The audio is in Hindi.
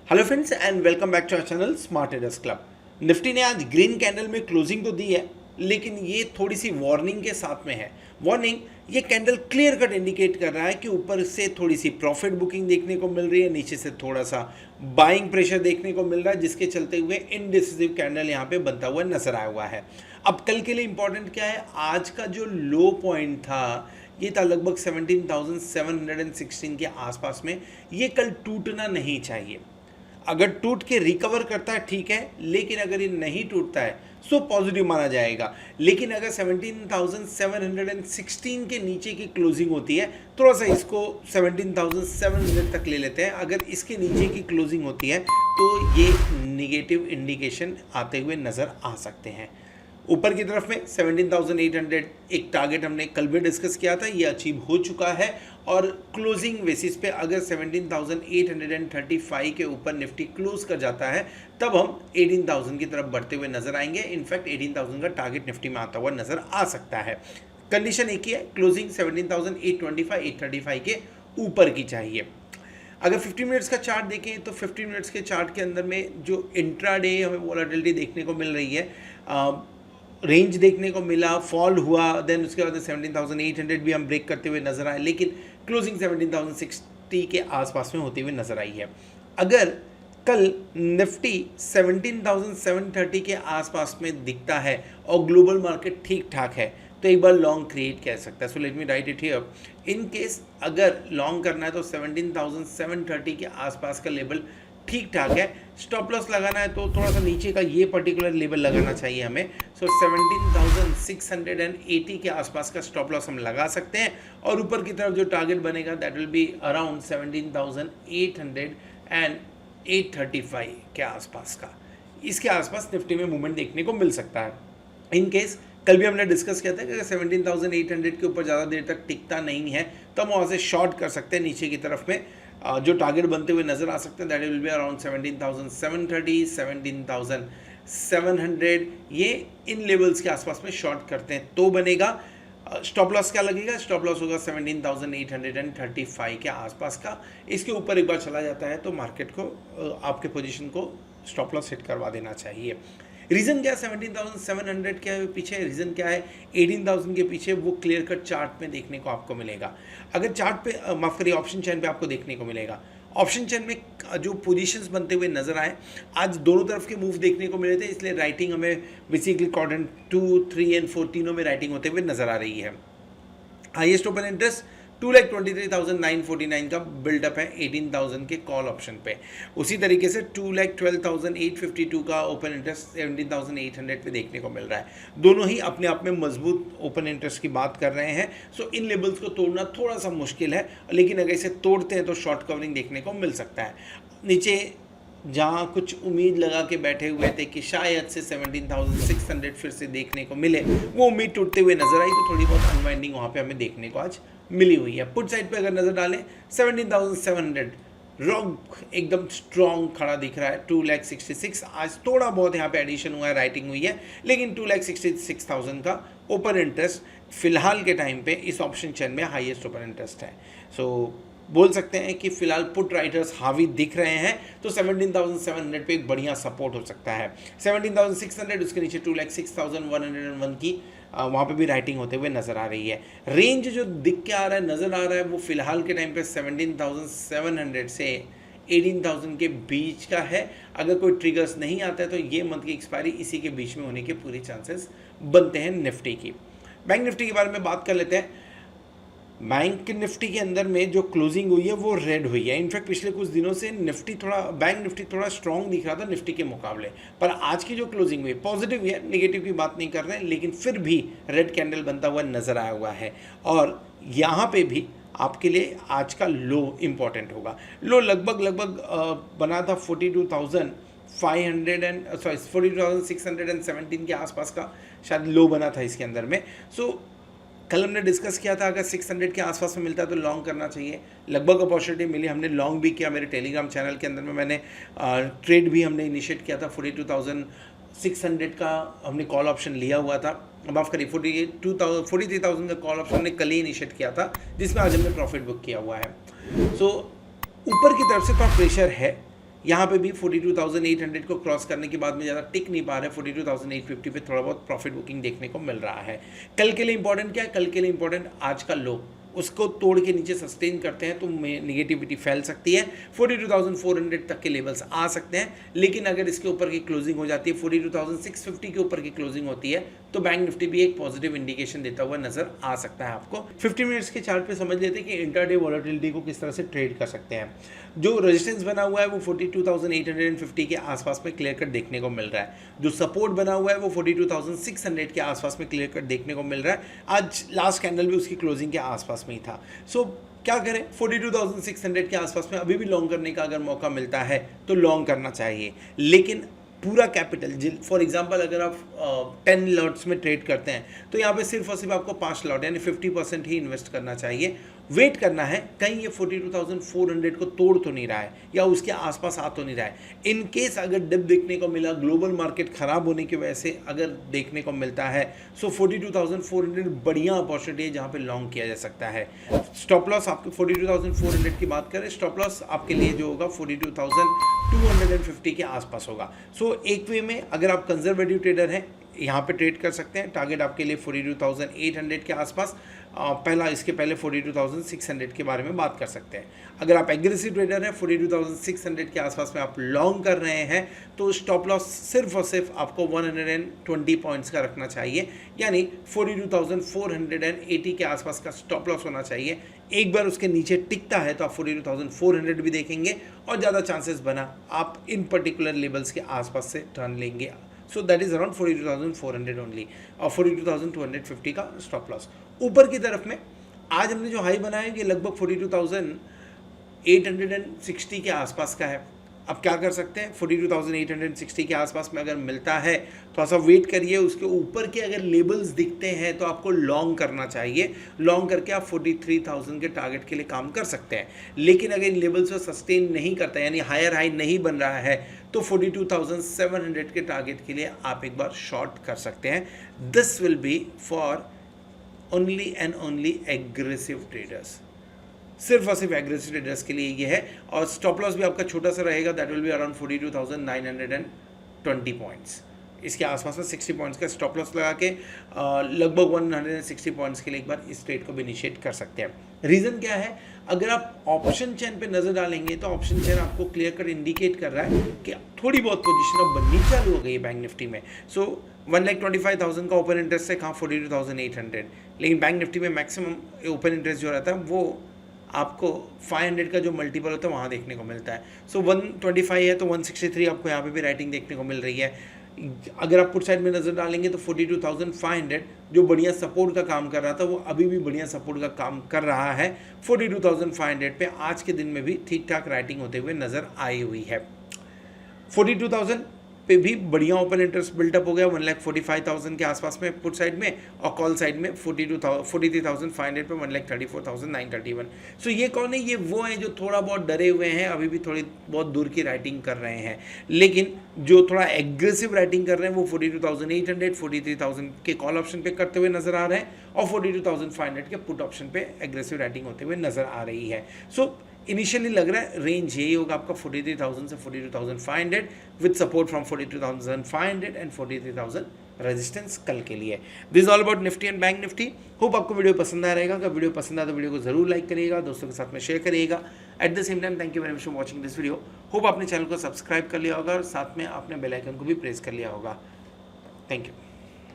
Hello friends and welcome back to our channel smart traders club. Nifty ने आज ग्रीन कैंडल में क्लोजिंग तो दी है, लेकिन ये थोड़ी सी वार्निंग के साथ में है। वार्निंग, ये कैंडल क्लियर कट इंडिकेट कर रहा है कि ऊपर से थोड़ी सी प्रॉफिट बुकिंग देखने को मिल रही है, नीचे से थोड़ा सा बाइंग प्रेशर देखने को मिल रहा है, जिसके चलते हुए इनडिसिसिव कैंडल यहाँ पे बनता हुआ नजर आया हुआ है। अब कल के लिए इंपॉर्टेंट क्या है, आज का जो लो पॉइंट था ये था लगभग 17,716 के आसपास में। ये कल टूटना नहीं चाहिए। अगर टूट के रिकवर करता है ठीक है, लेकिन अगर ये नहीं टूटता है सो पॉजिटिव माना जाएगा। लेकिन अगर 17,716 के नीचे की क्लोजिंग होती है, थोड़ा सा इसको 17,700 तक ले लेते हैं, अगर इसके नीचे की क्लोजिंग होती है तो ये नेगेटिव इंडिकेशन आते हुए नज़र आ सकते हैं। ऊपर की तरफ में 17,800 एक टारगेट हमने कल भी डिस्कस किया था, ये अचीव हो चुका है। और क्लोजिंग बेसिस पे अगर 17,835 के ऊपर निफ्टी क्लोज कर जाता है तब हम 18,000 की तरफ बढ़ते हुए नजर आएंगे। इनफैक्ट 18,000 का टारगेट निफ्टी में आता हुआ नजर आ सकता है। कंडीशन एक ही है, क्लोजिंग 17,825 835 के ऊपर की चाहिए। अगर 15 मिनट्स का चार्ट देखें तो 15 मिनट्स के चार्ट के अंदर में जो इंट्राडे हमें वोलेटिलिटी देखने को मिल रही है, रेंज देखने को मिला, फॉल हुआ, देन उसके बाद 17,800 भी हम ब्रेक करते हुए नजर आए, लेकिन क्लोजिंग 17,060 के आसपास में होते हुए नजर आई है। अगर कल निफ्टी 17,730 के आसपास में दिखता है और ग्लोबल मार्केट ठीक ठाक है तो एक बार लॉन्ग क्रिएट कर सकता है। So let me right it here. In case अगर लॉन्ग करना है तो 17,730 के आसपास का लेवल ठीक ठाक है। स्टॉप लॉस लगाना है तो थोड़ा सा नीचे का ये पर्टिकुलर लेवल लगाना चाहिए हमें। सो 17,680 के आसपास का स्टॉप लॉस हम लगा सकते हैं, और ऊपर की तरफ जो टारगेट बनेगा that will be around 17,800 and 835 के आसपास का। इसके आसपास निफ्टी में मूवमेंट देखने को मिल सकता है। इन केस कल भी हमने डिस्कस किया था कि अगर 17,800 के ऊपर ज़्यादा देर तक टिकता नहीं है तो हम वहाँ से शॉर्ट कर सकते हैं। नीचे की तरफ में जो टारगेट बनते हुए नजर आ सकते हैं दैट विल बी अराउंड 17,730 17,700। ये इन लेवल्स के आसपास में शॉर्ट करते हैं तो बनेगा। स्टॉप लॉस क्या लगेगा? स्टॉप लॉस होगा 17,835 के आसपास का। इसके ऊपर एक बार चला जाता है तो मार्केट को आपके पोजीशन को स्टॉप लॉस हिट करवा देना चाहिए। रीज़न क्या है 17,700 के पीछे? रीज़न क्या है 18,000 के पीछे? वो क्लियर कट चार्ट में देखने को आपको मिलेगा। अगर चार्ट पे माफ़ करिए ऑप्शन चेन पे आपको देखने को मिलेगा। ऑप्शन चेन में जो पोजीशंस बनते हुए नजर आए, आज दोनों तरफ के मूव देखने को मिले थे, इसलिए राइटिंग हमें बेसिकली क्वाड्रेंट 2, 3 एंड 4 तीनों में राइटिंग होते हुए नजर आ रही है। हाईएस्ट ओपन इंटरेस्ट 2,23,949 का बिल्डअप है 18,000 के कॉल ऑप्शन पे। उसी तरीके से 2,12,852 का ओपन इंटरेस्ट 17,800 पे देखने को मिल रहा है। दोनों ही अपने आप में मजबूत ओपन इंटरेस्ट की बात कर रहे हैं। सो इन लेवल्स को तोड़ना थोड़ा सा मुश्किल है, लेकिन अगर इसे तोड़ते हैं तो शॉर्ट कवरिंग देखने को मिल सकता है। नीचे जहाँ कुछ उम्मीद लगा के बैठे हुए थे कि शायद से 17,600 फिर से देखने को मिले, वो उम्मीद टूटते हुए नजर आई, तो थोड़ी बहुत अनवाइंडिंग वहाँ पे हमें देखने को आज मिली हुई है। पुट साइड पे अगर नजर डालें 17,700 रॉक एकदम स्ट्रॉन्ग खड़ा दिख रहा है। 2,66,000 आज थोड़ा बहुत यहाँ पे एडिशन हुआ है, राइटिंग हुई है, लेकिन 2,66,000 का ओपन इंटरेस्ट फिलहाल के टाइम पे इस ऑप्शन चेन में हाईएस्ट ओपन इंटरेस्ट है। सो बोल सकते हैं कि फिलहाल पुट राइटर्स हावी दिख रहे हैं, तो 17,700 पे एक बढ़िया सपोर्ट हो सकता है। 17,600 उसके नीचे 2,06,101 की वहाँ पे भी राइटिंग होते हुए नज़र आ रही है। रेंज जो दिख के आ रहा है, नज़र आ रहा है, वो फिलहाल के टाइम पे 17,700 से 18,000 के बीच का है। अगर कोई ट्रिगर्स नहीं आता है तो ये मंथ की एक्सपायरी इसी के बीच में होने के पूरी चांसेस बनते हैं निफ्टी की। बैंक निफ्टी के बारे में बात कर लेते हैं। बैंक निफ्टी के अंदर में जो क्लोजिंग हुई है वो रेड हुई है। इनफैक्ट पिछले कुछ दिनों से बैंक निफ्टी थोड़ा स्ट्रॉन्ग दिख रहा था निफ्टी के मुकाबले, पर आज की जो क्लोजिंग हुई पॉजिटिव है, नेगेटिव की बात नहीं कर रहे हैं, लेकिन फिर भी रेड कैंडल बनता हुआ नजर आया हुआ है। और यहाँ पे भी आपके लिए आज का लो इम्पॉर्टेंट होगा। लो लगभग बना था 42,617 के आसपास का शायद लो बना था इसके अंदर में। सो कल हमने डिस्कस किया था अगर 600 के आसपास में मिलता है तो लॉन्ग करना चाहिए। लगभग अपॉर्चुनिटी मिली, हमने लॉन्ग भी किया। मेरे टेलीग्राम चैनल के अंदर में मैंने ट्रेड भी हमने इनिशिएट किया था। 42,600 का हमने कॉल ऑप्शन लिया हुआ था, माफ़ करिए 43,000 का कॉल ऑप्शन हमने कल ही इनिशिएट किया था, जिसमें आज हमने प्रॉफिट बुक किया हुआ है। सो ऊपर की तरफ से थोड़ा प्रेशर है, यहाँ पे भी 42,800 को क्रॉस करने के बाद में ज़्यादा टिक नहीं पा रहे, 42,850 पे थोड़ा बहुत प्रॉफिट बुकिंग देखने को मिल रहा है। कल के लिए इंपॉर्टेंट क्या है? कल के लिए इंपॉर्टेंट आज का लो, उसको तोड़ के नीचे सस्टेन करते हैं तो नेगेटिविटी फैल सकती है, 42,400 तक के लेवल्स आ सकते हैं। लेकिन अगर इसके ऊपर की क्लोजिंग हो जाती है, 42,650 के ऊपर की क्लोजिंग होती है, तो बैंक निफ्टी भी एक पॉजिटिव इंडिकेशन देता हुआ नजर आ सकता है आपको। 50 मिनट्स के चार्ट पे समझ लेते हैं कि इंटरडे वॉलेटिलिटी को किस तरह से ट्रेड कर सकते हैं। जो रेजिस्टेंस बना हुआ है वो 42,850 के आसपास में क्लियर कट देखने को मिल रहा है। जो सपोर्ट बना हुआ है वो 42,600 के आसपास में क्लियर कट देखने को मिल रहा है। आज लास्ट कैंडल भी उसकी क्लोजिंग के आसपास में ही था। सो क्या करें? 42,600 के आसपास में अभी भी लॉन्ग करने का अगर मौका मिलता है तो लॉन्ग करना चाहिए, लेकिन पूरा कैपिटल, फॉर एग्जांपल अगर आप 10 लॉट्स में ट्रेड करते हैं तो यहाँ पे सिर्फ और सिर्फ आपको 5 लॉट यानी 50% ही इन्वेस्ट करना चाहिए। वेट करना है कहीं ये 42,400 को तोड़ तो नहीं रहा है या उसके आसपास आ तो नहीं रहा है। इन केस अगर डिप देखने को मिला, ग्लोबल मार्केट खराब होने की वजह से अगर देखने को मिलता है, सो 42,400 बढ़िया अपॉर्चुनिटी है जहाँ पे लॉन्ग किया जा सकता है। स्टॉप लॉस आपके 42,400 की बात करें, स्टॉप लॉस आपके लिए जो होगा 42,250 के आसपास होगा। सो एक वे में अगर आप कंजर्वेटिव ट्रेडर हैं यहाँ पे ट्रेड कर सकते हैं। टारगेट आपके लिए 42,800 के आसपास, पहला इसके पहले 42,600 के बारे में बात कर सकते हैं। अगर आप एग्रेसिव ट्रेडर हैं, 42,600 के आसपास में आप लॉन्ग कर रहे हैं तो स्टॉप लॉस सिर्फ और सिर्फ आपको 120 पॉइंट्स का रखना चाहिए, यानी 42,480 के आसपास का स्टॉप लॉस होना चाहिए। एक बार उसके नीचे टिकता है तो आप 42,400 भी देखेंगे और ज़्यादा चांसेस बना आप इन पर्टिकुलर लेवल्स के आसपास से टर्न लेंगे। So that is around 42,400 only और 42,250 का स्टॉप लॉस। ऊपर की तरफ में आज हमने जो हाई बनाया ये लगभग 42,860 के आसपास का है। अब क्या कर सकते हैं? 42,860 के आसपास में अगर मिलता है थोड़ा सा वेट करिए, उसके ऊपर के अगर लेबल्स दिखते हैं तो आपको लॉन्ग करना चाहिए। लॉन्ग करके आप 43,000 के टारगेट के लिए काम कर सकते हैं। लेकिन अगर इन लेबल्स को सस्टेन नहीं करता यानी हायर हाई नहीं बन रहा है तो 42,700 के टारगेट के लिए आप एक बार शॉर्ट कर सकते हैं। This will be for only and only aggressive traders, सिर्फ और सिर्फ एग्रेसिव ट्रेडर्स के लिए ये है। और स्टॉप लॉस भी आपका छोटा सा रहेगा, that will be around 42,920 points. इसके आसपास में 60 पॉइंट्स का स्टॉप लॉस लगा के लगभग 160 पॉइंट्स के लिए एक बार इस ट्रेड को भी इनिशिएट कर सकते हैं। रीज़न क्या है? अगर आप ऑप्शन चेन पे नज़र डालेंगे तो ऑप्शन चेन आपको क्लियर कट इंडिकेट कर रहा है कि थोड़ी बहुत पोजीशन अब बननी चालू हो गई है बैंक निफ्टी में। सो 1,25,000 का ओपन इंटरेस्ट है, कहाँ 42,800, लेकिन बैंक निफ्टी में मैक्सिमम ओपन इंटरेस्ट जो रहता है वो आपको 500 का जो मल्टीपल होता है वहाँ देखने को मिलता है। सो 125 है तो 163 आपको यहाँ पे भी राइटिंग देखने को मिल रही है। अगर आप पुट साइड में नज़र डालेंगे तो 42,500 जो बढ़िया सपोर्ट का काम कर रहा था वो अभी भी बढ़िया सपोर्ट का काम कर रहा है। 42,500 पे आज के दिन में भी ठीक ठाक राइटिंग होते हुए नज़र आई हुई है। 42,000 पे भी बढ़िया ओपन इंटरेस्ट बिल्टअप हो गया 1,45,000 के आसपास में पुट साइड में, और कॉल साइड में 43,500 पे 1,34,931। सो ये कौन है? ये वो हैं जो थोड़ा बहुत डरे हुए हैं, अभी भी थोड़ी बहुत दूर की राइटिंग कर रहे हैं, लेकिन जो थोड़ा एग्रेसिव राइटिंग कर रहे हैं वो 42,800 43,000 के कॉल ऑप्शन पे करते हुए नजर आ रहे हैं और 42,500 के पुट ऑप्शन पे एग्रेसिव राइटिंग होते हुए नजर आ रही है। सो इनिशियली लग रहा है रेंज यही होगा आपका 43,000 से 42,500 with support from 42,500 and 43,000 resistance कल के लिए। This is all about Nifty and bank Nifty. Hope आपको वीडियो पसंद आ रहेगा। अगर वीडियो पसंद आया तो वीडियो को जरूर लाइक करिएगा, दोस्तों के साथ में शेयर करिएगा। At the same time thank you very much for watching this video. Hope आपने चैनल को सब्सक्राइब कर लिया होगा और साथ में आपने बेल आइकन को भी प्रेस कर लिया होगा। Thank you.